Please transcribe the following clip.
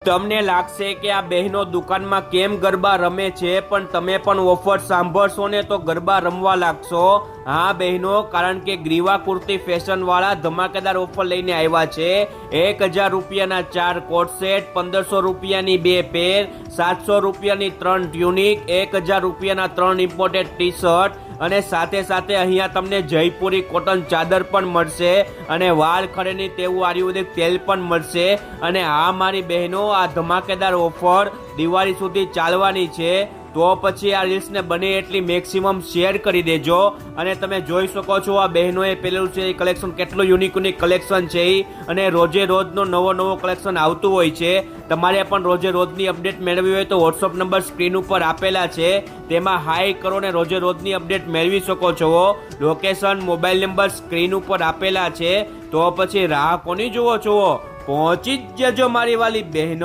તમને લાગશે કે આ બહેનો દુકાનમાં કેમ ગરબા રમે છે, પણ તમે પણ ઓફર સાંભળશો ને તો ગરબા રમવા લાગશો. હા બહેનો, કારણ કે ગ્રીવા કુર્તી ફેશન વાળા ધમાકેદાર ઓફર લઈને આવ્યા છે. 1000 રૂપિયાના 4 કોટ સેટ, 1500 રૂપિયાની 2 પેર, 700 રૂપિયાની 3 ટ્યુનિક, 1000 રૂપિયાના 3 ઇમ્પોર્ટેડ ટી શર્ટ અને સાથે સાથે અહીંયા તમને જયપુરી કોટન ચાદર પણ મળશે અને વાળ ખરેની તેવું આયુર્વેદિક તેલ પણ મળશે. અને હા મારી બહેનો, આ ધમાકેદાર ઓફર દિવાળી સુધી ચાલવાની છે. તો પછી આ રીલ્સને બને એટલી મેક્સિમમ શેર કરી દેજો. અને તમે જોઈ શકો છો આ બહેનોએ પેલું છે એ કલેક્શન કેટલું યુનિક કલેક્શન છે અને રોજે રોજનો નવો કલેક્શન આવતું હોય છે. તમારે પણ રોજે રોજની અપડેટ મેળવવી હોય તો વોટ્સઅપ નંબર સ્ક્રીન ઉપર આપેલા છે, તેમાં હાઈ કરો ને રોજે રોજની અપડેટ મેળવી શકો છો. લોકેશન, મોબાઈલ નંબર સ્ક્રીન ઉપર આપેલા છે. તો પછી રાહ કોની જુઓ છો, પહોંચી જ જજો મારી વાલી બહેનો.